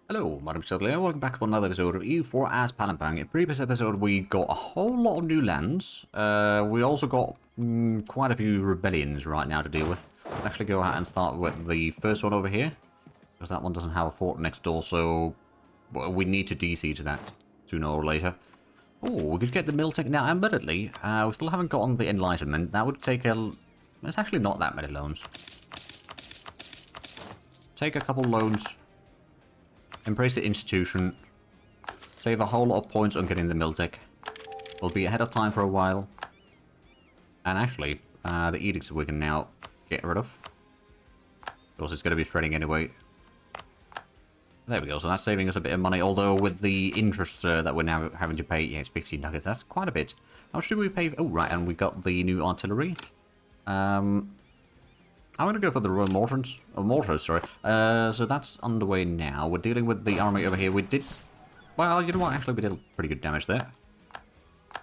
Hello, my name's Zhatelier. Welcome back for another episode of EU4 as Palembang. In previous episode, we got a whole lot of new lands. We also got quite a few rebellions right now to deal with. I'll actually go out and start with the first one over here, because that one doesn't have a fort next door, so we need to DC to that sooner or later. Oh, we could get the mill tech now. Admittedly, we still haven't gotten the enlightenment. That would take a... It's actually not that many loans. Take a couple loans. Embrace the institution. Save a whole lot of points on getting the mill tech. We'll be ahead of time for a while. And actually, the edicts we can now get rid of. Because it's going to be spreading anyway. There we go, so that's saving us a bit of money. Although with the interest that we're now having to pay, yeah, it's 15 nuggets. That's quite a bit. How much did we pay? Oh, right, and we got the new artillery. I'm going to go for the Royal Mortars. Oh, Mortars, sorry. So that's underway now. We're dealing with the army over here. We did... Well, you know what? Actually, we did pretty good damage there.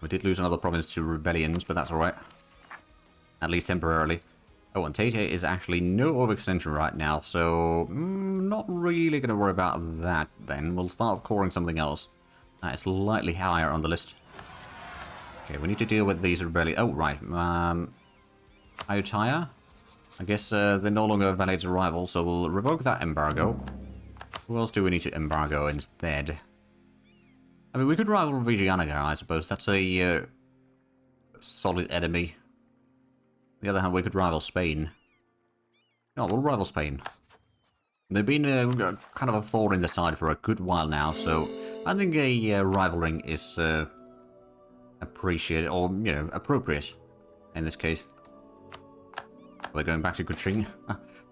We did lose another province to rebellions, but that's alright. At least temporarily. Oh, and Zhatelier is actually no overextension right now, so... not really going to worry about that, then. We'll start coring something else. That is slightly higher on the list. Okay, we need to deal with these rebellions. Oh, right. Zhatelier? I guess they're no longer a valid rival, so we'll revoke that embargo. Who else do we need to embargo instead? I mean, we could rival Vigianaga, I suppose. That's a solid enemy. On the other hand, we could rival Spain. No, we'll rival Spain. They've been kind of a thorn in the side for a good while now, so I think a rivaling is appreciated, or, you know, appropriate in this case. They're going back to Kuching.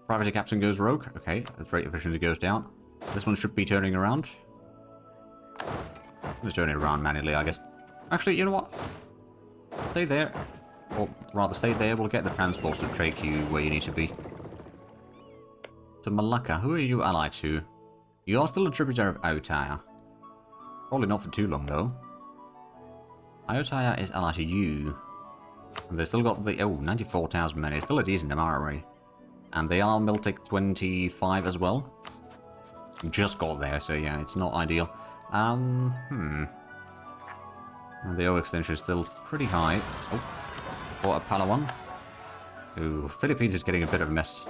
Privacy captain goes rogue. Okay, the trade efficiency goes down. This one should be turning around. It's turning around manually, I guess. Actually, you know what? Stay there. Or rather, stay there. We'll get the transports to take you where you need to be. To Malacca. Who are you allied to? You are still a tributary of Zhatelier. Probably not for too long, though. Zhatelier is allied to you. And they still got the... Oh, 94,000 men. It's still a decent army. And they are Miltic 25 as well. Just got there, so yeah, it's not ideal. And the overextension is still pretty high. Oh, for a Palawan. Ooh, Philippines is getting a bit of a mess.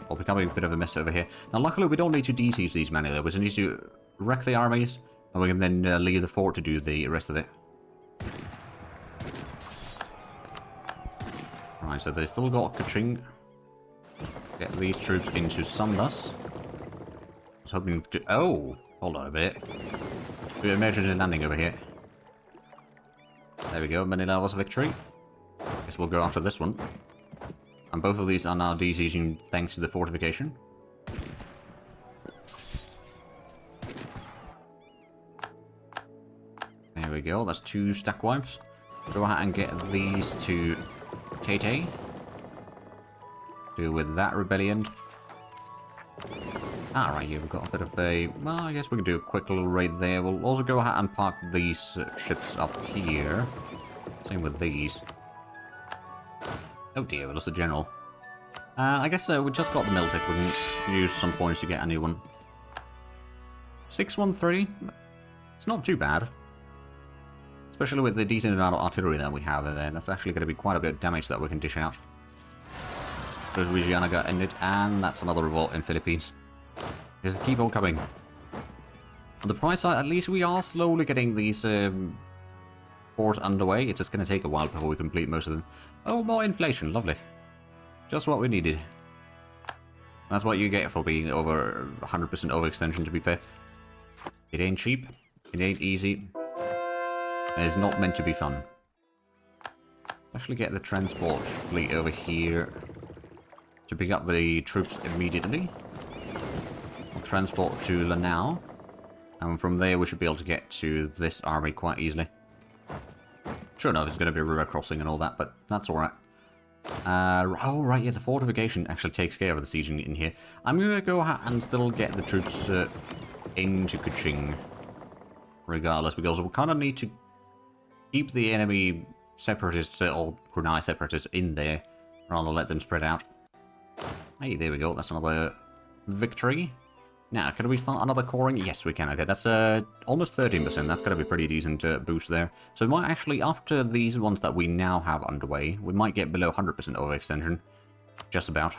Or becoming a bit of a mess over here. Now, luckily, we don't need to de-siege these many, though. We just need to wreck the armies, and we can then leave the fort to do the rest of it. Right, so they still got Kuching. Get these troops into Sandas. I was hoping to... Oh! Hold on a bit. Do an emergency landing over here. There we go, Manila was a victory. Guess we'll go after this one. And both of these are now de-sieging thanks to the fortification. There we go, that's 2 stack wipes. Go ahead and get these to Zhatelier. Deal with that rebellion. Alright, yeah, we've got a bit of a... Well, I guess we can do a quick little raid there. We'll also go ahead and park these ships up here. Same with these. Oh dear, we lost the general. I guess we just got the Miltic. We can use some points to get a new one. 613? It's not too bad. Especially with the decent amount of artillery that we have there. That's actually going to be quite a bit of damage that we can dish out. So Vigianaga ended, and that's another revolt in Philippines. Just keep on coming. On the price side, at least we are slowly getting these forts underway. It's just going to take a while before we complete most of them. Oh, more inflation. Lovely. Just what we needed. That's what you get for being over 100% overextension, to be fair. It ain't cheap. It ain't easy. And it's not meant to be fun. Actually get the transport fleet over here to pick up the troops immediately. We'll transport to Lanao. And from there we should be able to get to this army quite easily. Sure enough, it's going to be a river crossing and all that, but that's alright. Oh, right, yeah, the fortification actually takes care of the sieging in here. I'm going to go ahead and still get the troops into Kuching. Regardless, because we kind of need to keep the enemy separatists, or Colonise separatists, in there, rather than let them spread out. Hey, there we go, that's another victory. Now, can we start another coring? Yes, we can. Okay, that's almost 13%. That's going to be pretty decent boost there. So we might actually, after these ones that we now have underway, we might get below 100% overextension. Just about.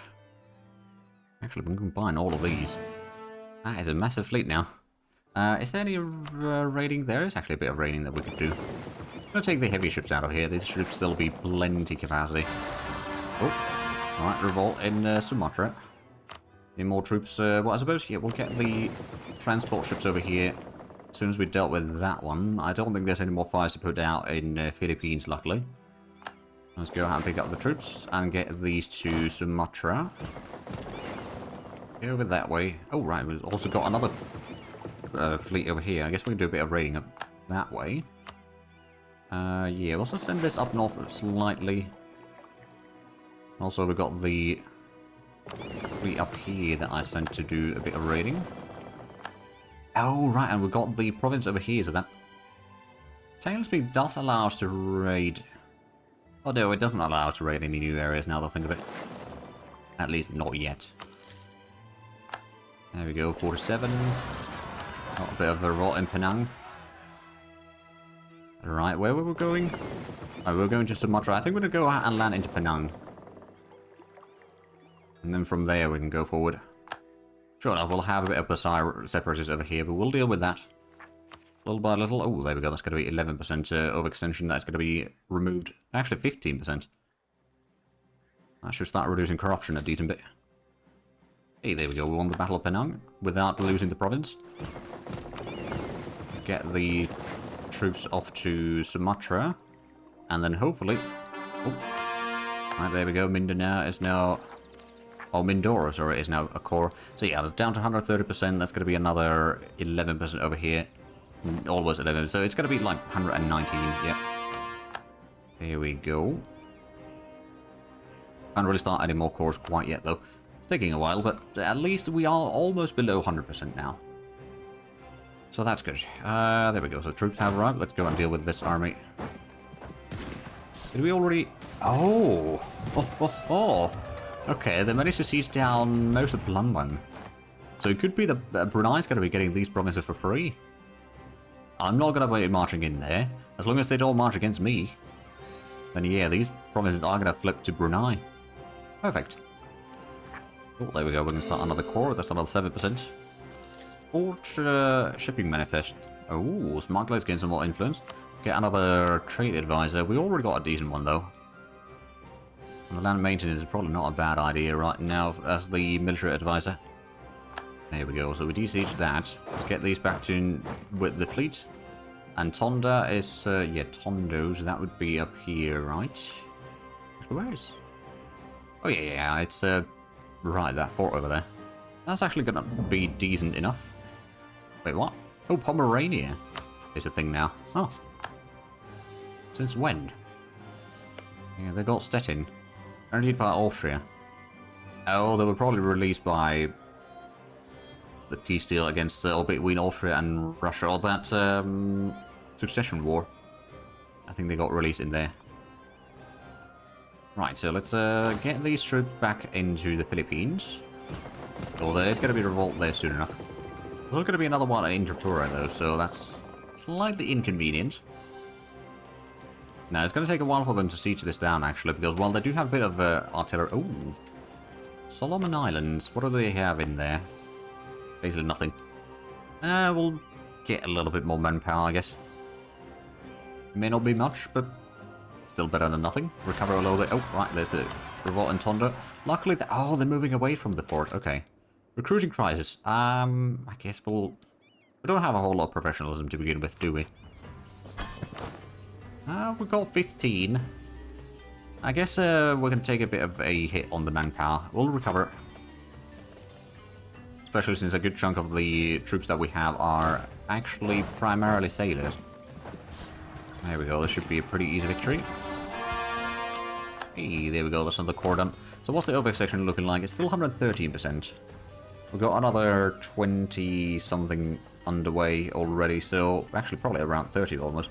Actually, we can combine all of these. That is a massive fleet now. Is there any raiding? There is actually a bit of raiding that we could do. I'm going to take the heavy ships out of here. These should still be plenty capacity. Oh, alright, revolt in Sumatra. Any more troops? Well, I suppose, yeah, we'll get the transport ships over here as soon as we dealt with that one. I don't think there's any more fires to put out in Philippines, luckily. Let's go ahead and pick up the troops and get these to Sumatra. Go over that way. Oh, right, we've also got another fleet over here. I guess we can do a bit of raiding up that way. Yeah, we'll also send this up north slightly. Also, we've got the fleet up here that I sent to do a bit of raiding. Oh, right, and we've got the province over here, so that technically does allow us to raid. Oh, no, it doesn't allow us to raid any new areas now that I think of it. At least not yet. There we go, 47. Got a bit of a rot in Penang. Right, where were we going? Oh, we're going to Sumatra. I think we're going to go out and land into Penang. And then from there we can go forward. Sure enough, we'll have a bit of Pasai separators over here, but we'll deal with that. Little by little. Oh, there we go. That's going to be 11% overextension. That's going to be removed. Actually, 15%. That should start reducing corruption a decent bit. Hey, there we go. We won the Battle of Penang without losing the province. Let's get the troops off to Sumatra. And then hopefully... Oh. Right, there we go. Mindanao is now... Oh, Mindoro, sorry, is now a core. So yeah, that's down to 130%. That's going to be another 11% over here. Almost 11. So it's going to be like 119. Yep. Here we go. Can't really start any more cores quite yet, though. It's taking a while, but at least we are almost below 100% now. So that's good. There we go. So the troops have arrived. Let's go and deal with this army. Did we already... Oh! Oh. Okay, they managed to siege down most of Palembang. So it could be that Brunei's going to be getting these provinces for free. I'm not going to be marching in there. As long as they don't march against me, then yeah, these provinces are going to flip to Brunei. Perfect. Oh, there we go. We can start another core. That's another 7%. Port shipping manifest. Oh, Smuggler's getting some more influence. Get another trade advisor. We already got a decent one, though. And the land maintenance is probably not a bad idea right now as the military advisor. There we go. So we de-siege that. Let's get these back to with the fleet. And Tonda is, yeah, Tondo. So that would be up here, right? Where is? Oh yeah, it's right, that fort over there. That's actually gonna be decent enough. Wait, what? Oh, Pomerania is a thing now. Oh. Since when? Yeah, they got Stettin. Guaranteed by Austria. Oh, they were probably released by the peace deal against, or between Austria and Russia, or that succession war. I think they got released in there. Right, so let's get these troops back into the Philippines. Oh, there's going to be a revolt there soon enough. There's going to be another one in Tripura, though, so that's slightly inconvenient. Now, it's going to take a while for them to siege this down, actually, because, well, they do have a bit of artillery. Oh, Solomon Islands. What do they have in there? Basically nothing. We'll get a little bit more manpower, I guess. May not be much, but still better than nothing. Recover a little bit. Oh, right, there's the revolt in Tondo. Luckily, oh, they're moving away from the fort. Okay. Recruiting crisis. I guess we don't have a whole lot of professionalism to begin with, do we? We got 15. I guess we're going to take a bit of a hit on the manpower. We'll recover. Especially since a good chunk of the troops that we have are actually primarily sailors. There we go. This should be a pretty easy victory. Hey, there we go. That's another core done. So what's the OPEC section looking like? It's still 113%. We've got another 20-something underway already. So actually probably around 30 almost.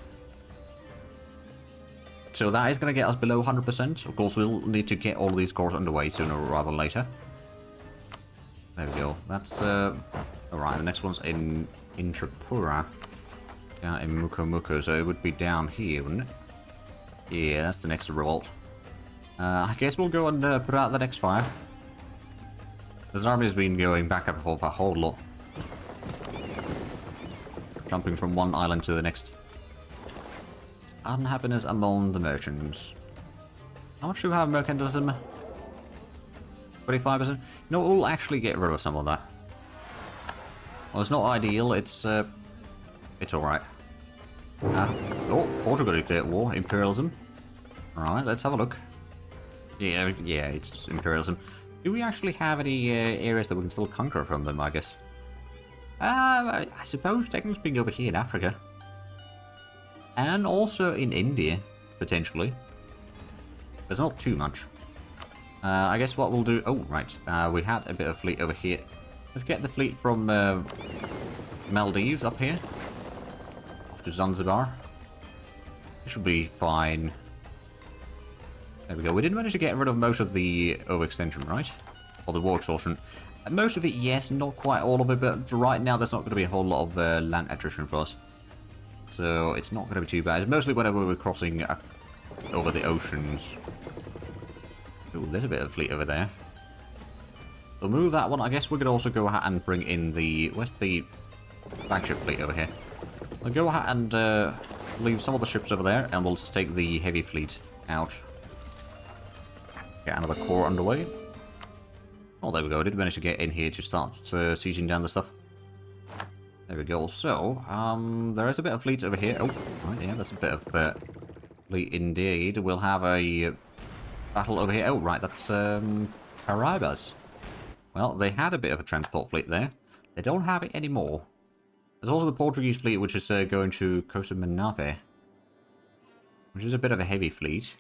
So that is going to get us below 100%. Of course, we'll need to get all of these cores underway sooner rather than later. There we go. That's Alright, the next one's in Tripura. Down in Muko, so it would be down here, wouldn't it? Yeah, that's the next revolt. I guess we'll go and put out the next fire. This army's been going back and forth a whole lot. Jumping from one island to the next. Unhappiness among the merchants. How much do we have mercantilism? 25%? You know, we'll actually get rid of some of that. Well, it's not ideal, it's alright. Oh, Portugal declared war. Imperialism. Alright, let's have a look. Yeah, it's imperialism. Do we actually have any areas that we can still conquer from them, I guess? I suppose technically speaking over here in Africa. And also in India, potentially. There's not too much. I guess what we'll do... Oh, right. We had a bit of fleet over here. Let's get the fleet from Maldives up here. Off to Zanzibar. This should be fine. There we go. We did manage to get rid of most of the overextension, right? Or the war exhaustion. Most of it, yes. Not quite all of it, but right now there's not going to be a whole lot of land attrition for us. So it's not going to be too bad. It's mostly whenever we're crossing over the oceans. Ooh, there's a bit of fleet over there. We'll move that one. I guess we could also go ahead and bring in the... Where's the flagship fleet over here? We'll go ahead and leave some of the ships over there, and we'll just take the heavy fleet out. Get another core underway. Oh, there we go. I did manage to get in here to start sieging down the stuff. There we go. So, there is a bit of fleet over here. Oh, right, yeah, there's a bit of fleet indeed. We'll have a battle over here. Oh, right, that's Caribas. Well, they had a bit of a transport fleet there. They don't have it anymore. There's also the Portuguese fleet, which is going to Costa Menape, which is a bit of a heavy fleet.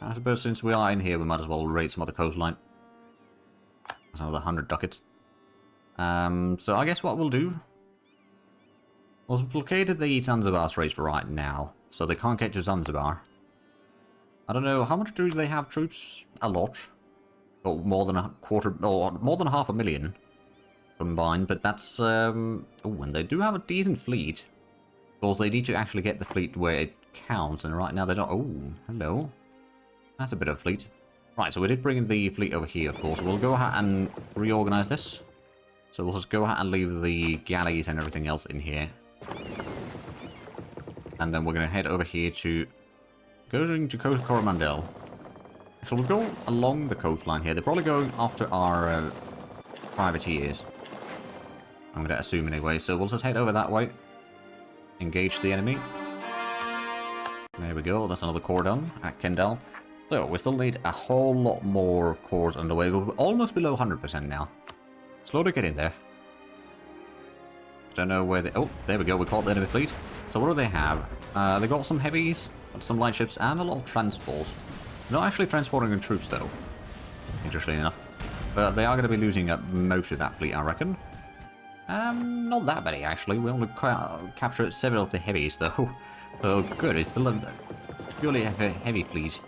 I suppose since we are in here, we might as well raid some other coastline. That's another 100 ducats. So I guess what we'll do... We'll blockade the Zanzibar Straits for right now, so they can't get to Zanzibar. I don't know, how much do they have troops? A lot. Or more than a quarter, or more than 500,000 combined, but that's... Oh, and they do have a decent fleet. Because they need to actually get the fleet where it counts, and right now they don't... Oh, hello. That's a bit of fleet. Right, so we did bring in the fleet over here, of course. We'll go ahead and reorganize this. So we'll just go ahead and leave the galleys and everything else in here. And then we're going to head over here to... Going to Coromandel. So we'll go along the coastline here. They're probably going after our privateers. I'm going to assume anyway. So we'll just head over that way. Engage the enemy. There we go. That's another core done at Kendal. So we still need a whole lot more cores underway. We're almost below 100% now. Slowly getting there. Don't know where they... Oh, there we go. We caught the enemy fleet. So what do they have? They got some heavies, some light ships, and a lot of transports. Not actually transporting in troops, though. Interestingly enough. But they are going to be losing most of that fleet, I reckon. Not that many, actually. We only captured several of the heavies, though. So good. It's still a purely heavy fleet.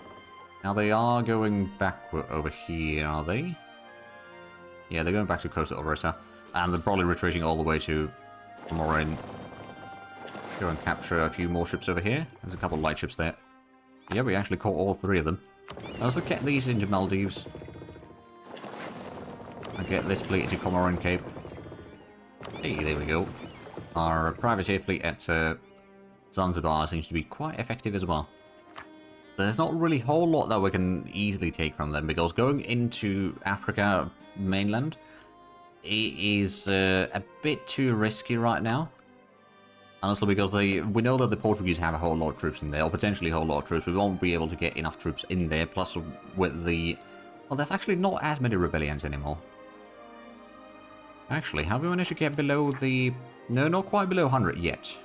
Now, they are going backward over here, are they? Yeah, they're going back to Costa Orissa. And they're probably retreating all the way to Morin. Go and capture a few more ships over here. There's a couple of light ships there. Yeah, we actually caught all three of them. Now, let's get these into Maldives. And get this fleet into Comorin Cape. Hey, there we go. Our privateer fleet at Zanzibar seems to be quite effective as well. There's not really a whole lot that we can easily take from them, because going into Africa mainland, it is a bit too risky right now. Honestly, because we know that the Portuguese have a whole lot of troops in there, or potentially a whole lot of troops. We won't be able to get enough troops in there, plus with the... Well, there's actually not as many rebellions anymore. Actually, have we managed to get below the... No, not quite below 100 yet.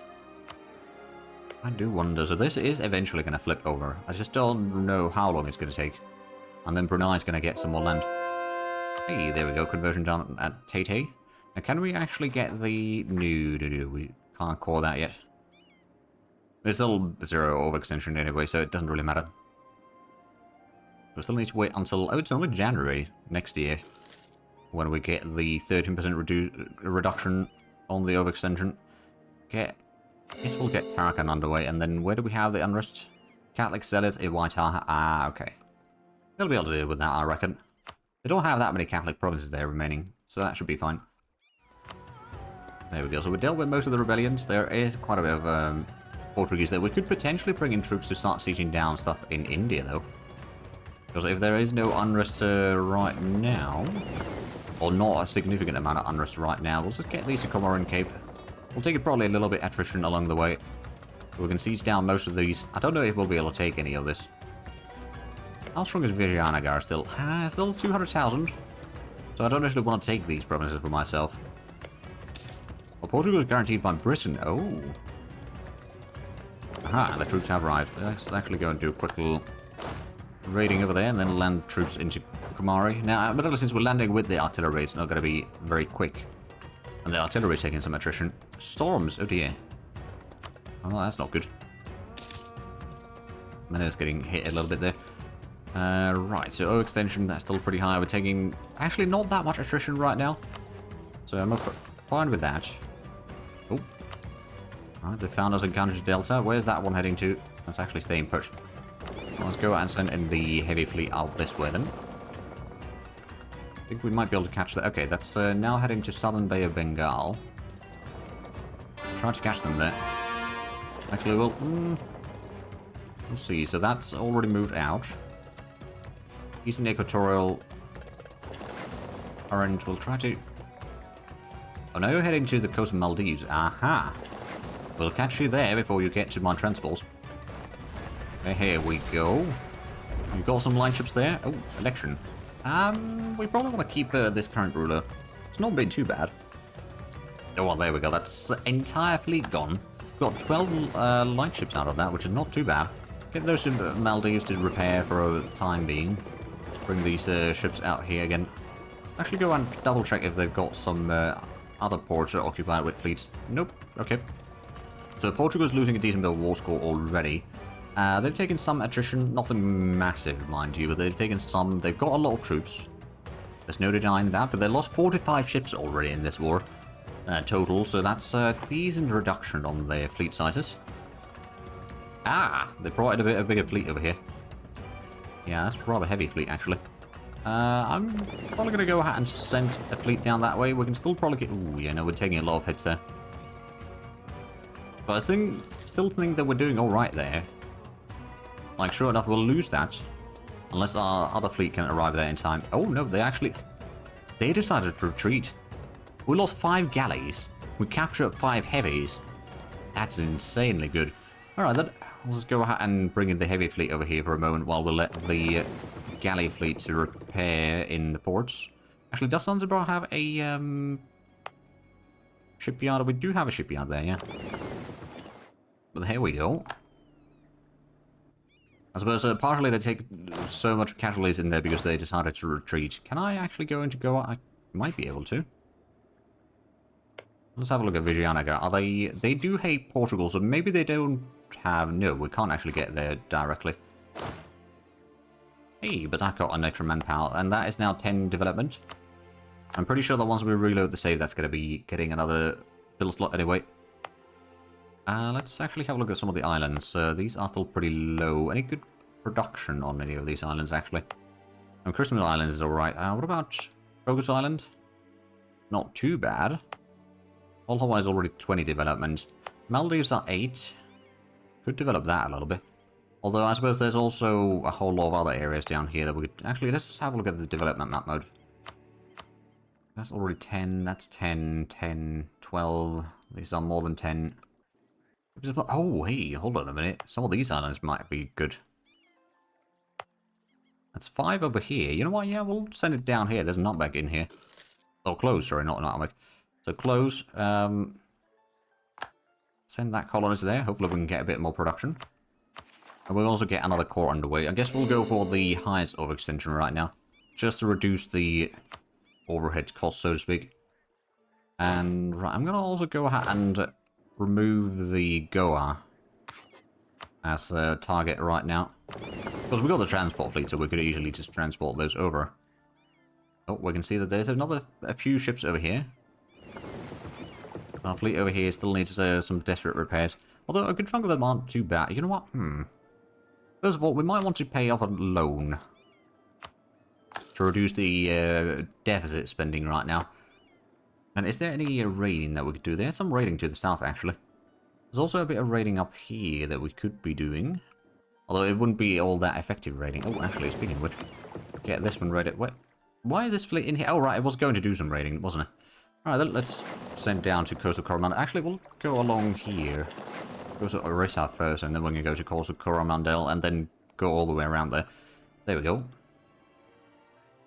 I do wonder. So this is eventually going to flip over. I just don't know how long it's going to take. And then Brunei's going to get some more land. Hey, there we go. Conversion done at Tate. Now, can we actually get the... No, we can't call that yet. There's still 0 overextension anyway, so it doesn't really matter. We still need to wait until... Oh, it's only January next year. when we get the 13% reduction on the overextension. Okay, I guess we'll get Tarakan underway, and then where do we have the unrest? Catholic Zealots in Waitaha. Ah, okay. They'll be able to deal with that, I reckon. They don't have that many Catholic provinces there remaining, so that should be fine. There we go. So we dealt with most of the rebellions. There is quite a bit of Portuguese there. We could potentially bring in troops to start sieging down stuff in India, though. Because if there is no unrest right now, or not a significant amount of unrest right now, we'll just get these to Comorin Cape. We'll take it probably a little bit attrition along the way. We can siege down most of these. I don't know if we'll be able to take any of this. How strong is Vijayanagar still? Still 200,000. So I don't actually want to take these provinces for myself. Well, Portugal is guaranteed by Britain. Oh. Aha, the troops have arrived. Let's actually go and do a quick little raiding over there and then land troops into Kumari. Now, admittedly, since we're landing with the artillery, it's not going to be very quick. And the artillery is taking some attrition. Storms, oh dear. Oh, that's not good. Manil's getting hit a little bit there. Right, so O extension, that's still pretty high. We're taking actually not that much attrition right now. So I'm fine with that. Oh. Alright, they found us a Ganges Delta. Where's that one heading to? That's actually staying put. So let's go and send in the heavy fleet out this way then. I think we might be able to catch that. Okay, that's now heading to southern Bay of Bengal. Try to catch them there. Actually, well, let's see. So that's already moved out. Eastern Equatorial Orange will try to... Oh, now you're heading to the coast of Maldives. Aha! We'll catch you there before you get to my transports. Okay, here we go. You've got some line ships there. Oh, election. We probably want to keep this current ruler. It's not been too bad. Oh, well, there we go. That's entire fleet gone. Got 12 light ships out of that, which is not too bad. Get those to Maldives to repair for the time being. Bring these ships out here again. Actually go and double check if they've got some other ports occupied with fleets. Nope. Okay. So Portugal's losing a decent bit of war score already. They've taken some attrition, nothing massive, mind you, but they've taken some. They've got a lot of troops. There's no denying that, but they lost 45 ships already in this war. Total, so that's a decent reduction on their fleet sizes. Ah, they brought in a bigger fleet over here. Yeah, that's a rather heavy fleet, actually. I'm probably going to go ahead and send a fleet down that way. We can still probably get... Ooh, yeah, no, we're taking a lot of hits there. But I still think that we're doing alright there. Like, sure enough, we'll lose that. Unless our other fleet can arrive there in time. Oh, no, they decided to retreat. We lost 5 galleys. We captured 5 heavies. That's insanely good. Alright, then. Let's just go ahead and bring in the heavy fleet over here for a moment while we let the galley fleet to repair in the ports. Actually, does Zanzibar have a shipyard? We do have a shipyard there, yeah. But here we go. I suppose partially they take so much casualties in there because they decided to retreat. Can I actually go into Goa? I might be able to. Let's have a look at Vijayanagar. Are they do hate Portugal, so maybe they don't have... No, we can't actually get there directly. Hey, but I got an extra manpower, and that is now 10 development. I'm pretty sure that once we reload the save, that's going to be getting another build slot anyway. Let's actually have a look at some of the islands. These are still pretty low. Any good production on any of these islands, actually? Christmas Island is alright. What about Crocus Island? Not too bad. All Hawaii is already 20 development. Maldives are 8. Could develop that a little bit. Although I suppose there's also a whole lot of other areas down here that we could... Actually, let's just have a look at the development map mode. That's already 10. That's 10, 10, 12. These are more than 10. Oh, hey, hold on a minute. Some of these islands might be good. That's 5 over here. You know what? Yeah, we'll send it down here. There's a nutmeg in here. Oh, close. Sorry, not nutmeg. So close. Send that colonist there. Hopefully we can get a bit more production. And we'll also get another core underway. I guess we'll go for the highest overextension right now. Just to reduce the overhead cost, so to speak. And right, I'm going to also go ahead and remove the Goa as a target right now. Because we've got the transport fleet, so we could easily just transport those over. Oh, we can see that there's a few ships over here. Our fleet over here still needs some desperate repairs. Although a good chunk of them aren't too bad. You know what? First of all, we might want to pay off a loan to reduce the deficit spending right now. And is there any raiding that we could do? There's some raiding to the south, actually. There's also a bit of raiding up here that we could be doing. Although it wouldn't be all that effective raiding. Oh, actually, speaking of which, get this one raided. Wait, why is this fleet in here? Oh, right, it was going to do some raiding, wasn't it? Alright, let's send down to Coastal Coromandel. Actually, we'll go along here. Go to Orissa first, and then we're going to go to Coastal Coromandel, and then go all the way around there. There we go.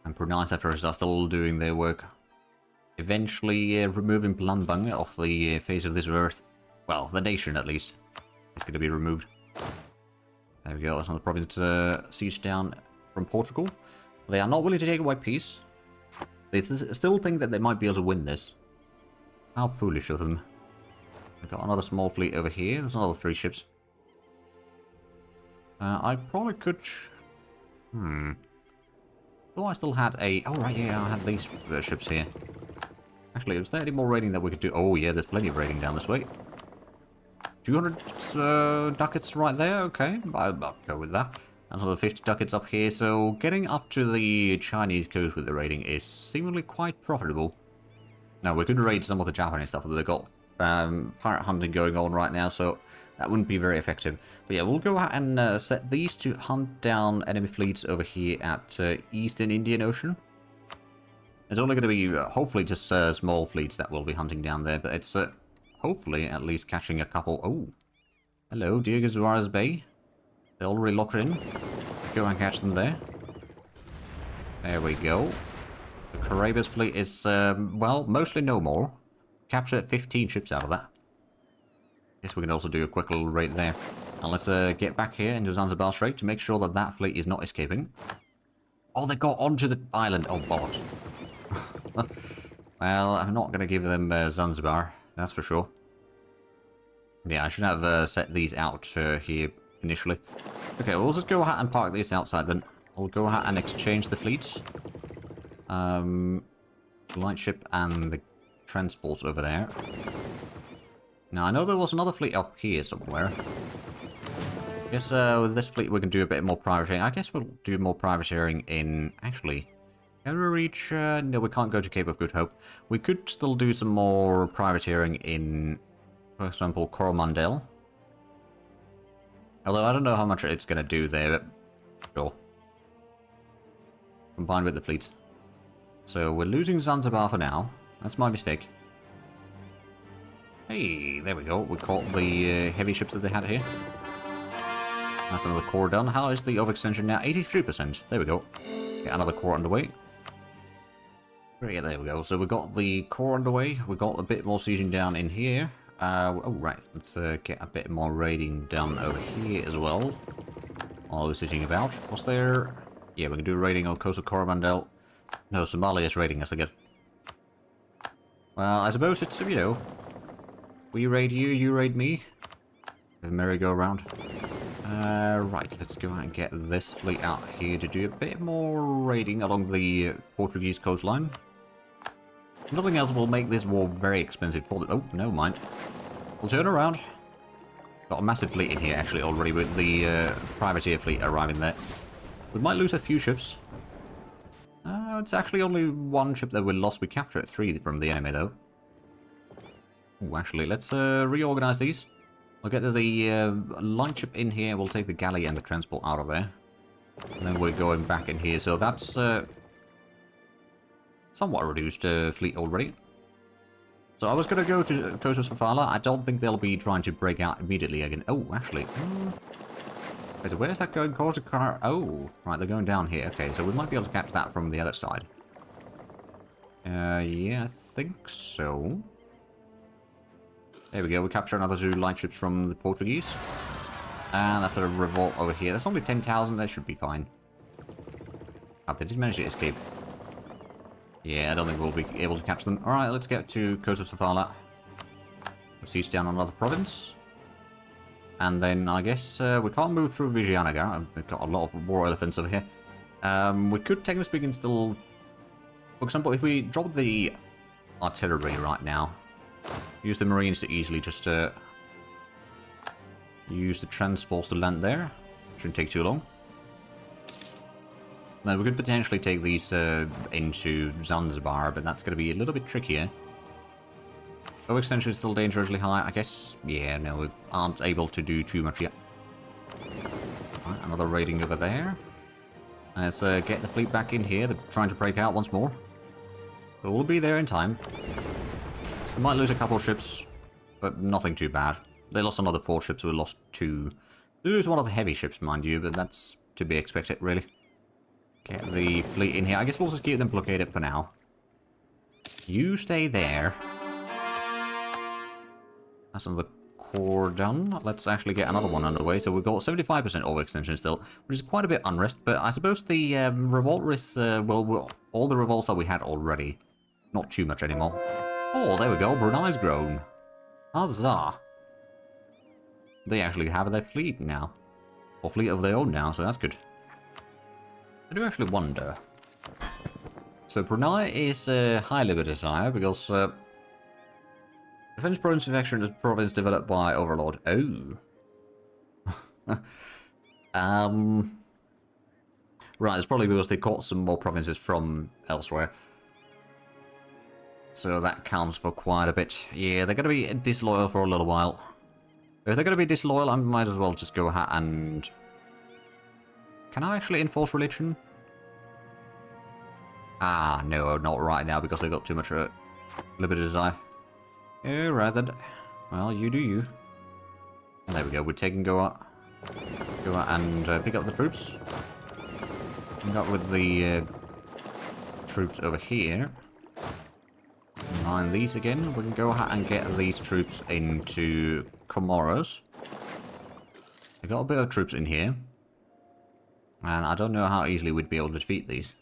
And Brunei Settlers are still doing their work. Eventually removing Palembang off the face of this earth. Well, the nation, at least, is going to be removed. There we go, that's another province sieged down from Portugal. They are not willing to take away peace. They still think that they might be able to win this. How foolish of them. We've got another small fleet over here. There's another 3 ships. I probably could... Though I still had a... Oh, right, yeah, I had these ships here. Actually, is there any more raiding that we could do? Oh, yeah, there's plenty of raiding down this way. 200 ducats right there, okay. I'll go with that. Another 50 ducats up here, so getting up to the Chinese coast with the raiding is seemingly quite profitable. Now, we could raid some of the Japanese stuff, but they've got pirate hunting going on right now, so that wouldn't be very effective. But yeah, we'll go ahead and set these to hunt down enemy fleets over here at Eastern Indian Ocean. It's only going to be, hopefully, just small fleets that will be hunting down there, but it's hopefully at least catching a couple... Oh, hello, Diego Suarez Bay. They're already locked in. Let's go and catch them there. There we go. The Caribbean fleet is, well, mostly no more. Captured 15 ships out of that. Guess we can also do a quick little raid there. And let's get back here into Zanzibar Strait to make sure that that fleet is not escaping. Oh, they got onto the island. Oh, bollocks. Well, I'm not going to give them Zanzibar, that's for sure. Yeah, I should have set these out here initially. Okay, we'll just go ahead and park this outside then. We'll go ahead and exchange the fleets. Lightship and the transports over there. Now, I know there was another fleet up here somewhere. I guess with this fleet we can do a bit more privateering. I guess we'll do more privateering in... Actually, can we reach... no, we can't go to Cape of Good Hope. We could still do some more privateering in, for example, Coromandel. Although I don't know how much it's going to do there, but sure. Combined with the fleets. So we're losing Zanzibar for now. That's my mistake. Hey, there we go. We caught the heavy ships that they had here. That's another core done. How is the overextension now? 83%. There we go. Get another core underway. Yeah, there we go. So we got the core underway. We got a bit more sieging down in here. Oh, right. Let's get a bit more raiding done over here as well. While we're sitting about. Was there... Yeah, we can do raiding on Coastal Coromandel. No, Somalia is raiding us again. Well, I suppose it's, you know... We raid you, you raid me. The merry-go-round. Right, let's go out and get this fleet out here to do a bit more raiding along the Portuguese coastline. Nothing else will make this war very expensive for the... Oh, never mind. We'll turn around. Got a massive fleet in here, actually, already, with the privateer fleet arriving there. We might lose a few ships. It's actually only 1 ship that we lost. We captured 3 from the enemy, though. Oh, actually, let's reorganize these. We'll get the light ship in here. We'll take the galley and the transport out of there. And then we're going back in here. So that's somewhat reduced fleet already. So I was going to go to Coastal Safala. I don't think they'll be trying to break out immediately again. Oh, actually. Wait, so where's that going? Coastal Car... Oh, right, they're going down here. Okay, so we might be able to catch that from the other side. Yeah, I think so. There we go, we capture another 2 light ships from the Portuguese. And that's a revolt over here. That's only 10,000, that should be fine. Oh, they did manage to escape. Yeah, I don't think we'll be able to catch them. Alright, let's get to Coastal Safala. We'll siege down another province. And then, I guess, we can't move through Vijayanagar. They've got a lot of war elephants over here. We could, technically speaking, still For example, if we drop the artillery right now, use the marines to easily just use the transports to land there. Shouldn't take too long. Now, we could potentially take these into Zanzibar, but that's going to be a little bit trickier. Overextension is still dangerously high. I guess, yeah, no, we aren't able to do too much yet. Right, another raiding over there. Let's get the fleet back in here. They're trying to break out once more. But we'll be there in time. We might lose a couple of ships, but nothing too bad. They lost another 4 ships, we lost 2. They lose one of the heavy ships, mind you, but that's to be expected, really. Get the fleet in here. I guess we'll just keep them blockaded for now. You stay there. That's another core done. Let's actually get another one underway. So we've got 75% overextension still, which is quite a bit unrest. But I suppose the revolt risks, well, all the revolts that we had already. Not too much anymore. Oh, there we go. Brunei's grown. Huzzah. They actually have their fleet now. Or fleet of their own now, so that's good. I do actually wonder. So Brunei is highly of a desire because Defense Province of Action is a province developed by Overlord. Oh. Right, it's probably because they caught some more provinces from elsewhere. So that counts for quite a bit. Yeah, they're going to be disloyal for a little while. If they're going to be disloyal, I might as well just go ahead and... Can I actually enforce religion? Ah, no, not right now, because they got too much liberty desire. Alright then. Well, you do you. And there we go, we're taking go out and pick up the troops. Pick up with the troops over here. Line these again. We can go ahead and get these troops into Comoros. They got a bit of troops in here. And I don't know how easily we'd be able to defeat these.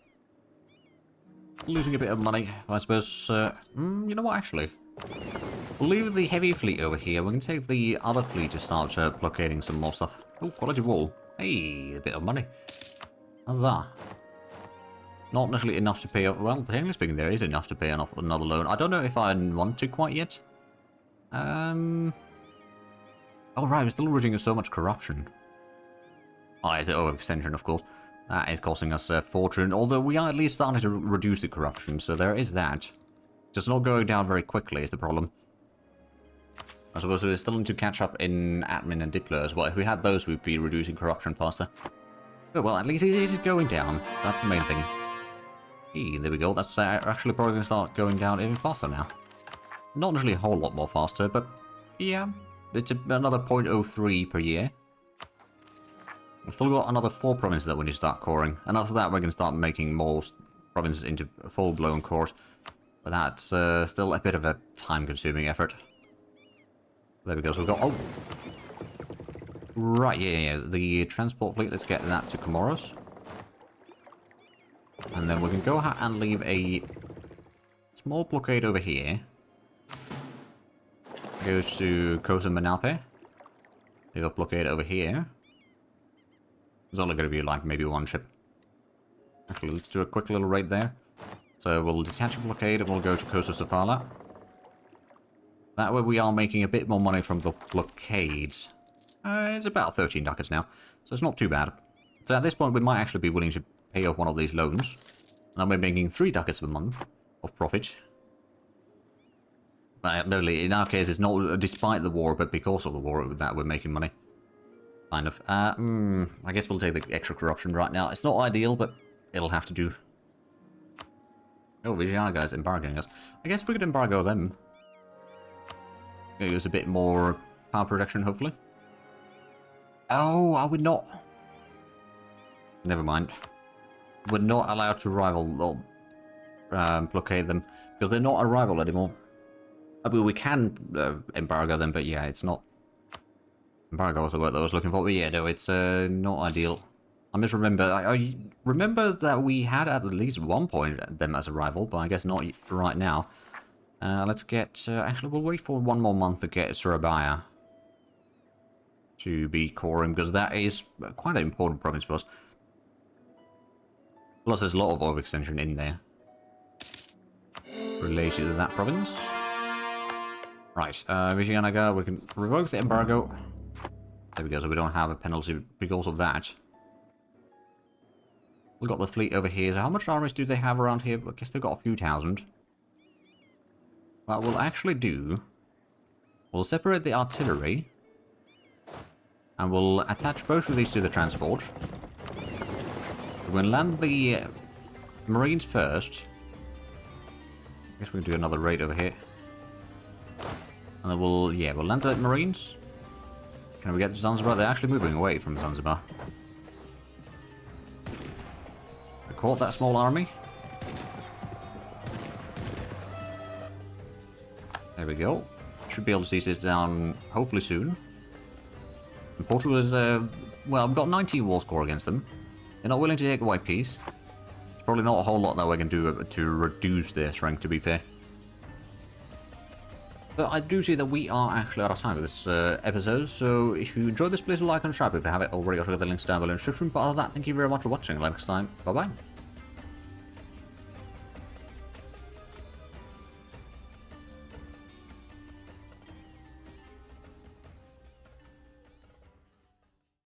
Losing a bit of money, I suppose. You know what, actually? We'll leave the heavy fleet over here. We can take the other fleet to start blockading some more stuff. Oh, quality wall. Hey, a bit of money. Huzzah. Not necessarily enough to pay off. Well, technically speaking, there is enough to pay off another loan. I don't know if I want to quite yet. Oh, right, we're still rooting so much corruption. Oh, it's the overextension, of course. That is costing us a fortune, although we are at least starting to reduce the corruption, so there is that. Just not going down very quickly is the problem. I suppose we're still need to catch up in admin and diplo as well. If we had those, we'd be reducing corruption faster. But, well, at least it is going down. That's the main thing. Hey, there we go. That's actually probably going to start going down even faster now. Not necessarily a whole lot more faster, but yeah. It's another 0.03 per year. We've still got another 4 provinces that we need to start coring. And after that, we're going to start making more provinces into full-blown cores. But that's still a bit of a time-consuming effort. There we go. So we've got... Oh! Right, yeah. The transport fleet, let's get that to Comoros. And then we can go ahead and leave a small blockade over here. Goes to Kosa Manape. Leave a blockade over here. It's only going to be like maybe 1 ship. Actually, let's do a quick little raid there. So we'll detach a blockade and we'll go to Kosa Sofala. That way we are making a bit more money from the blockades. It's about 13 ducats now, so it's not too bad. So at this point we might actually be willing to pay off one of these loans. And we're making 3 ducats a month of profit. Admittedly, in our case it's not despite the war, but because of the war that we're making money. Kind of. I guess we'll take the extra corruption right now. It's not ideal, but it'll have to do. Oh, Vigiana guys embargoing us. I guess we could embargo them. Use a bit more power protection, hopefully. Oh, I would not. Never mind. We're not allowed to rival or blockade them because they're not a rival anymore. I mean, we can embargo them, but yeah, it's not. Embargo was the word that I was looking for, but yeah, no, it's not ideal. I misremember. I remember that we had at least one point them as a rival, but I guess not right now. Let's get... actually, we'll wait for 1 more month to get Surabaya to be coring, because that is quite an important province for us. Plus, there's a lot of overextension in there. related to that province. Right, Vijayanagar, we can revoke the embargo. There we go, so we don't have a penalty because of that. We've got the fleet over here, so how much armies do they have around here? I guess they've got a few thousand. What we'll actually do, we'll separate the artillery, and we'll attach both of these to the transport. We'll land the Marines first. I guess we can do another raid over here. And then we'll land the Marines. Can we get to Zanzibar? They're actually moving away from Zanzibar. We caught that small army. There we go. Should be able to see this down hopefully soon. And Portugal is, well, I've got 19 war score against them. They're not willing to take white peace. There's probably not a whole lot that we can do to reduce their strength, to be fair. But I do see that we are actually out of time for this episode, so if you enjoyed this, please like and subscribe if you haven't already. I'll get the links down below in the description. But other than that, thank you very much for watching. Until next time, bye bye.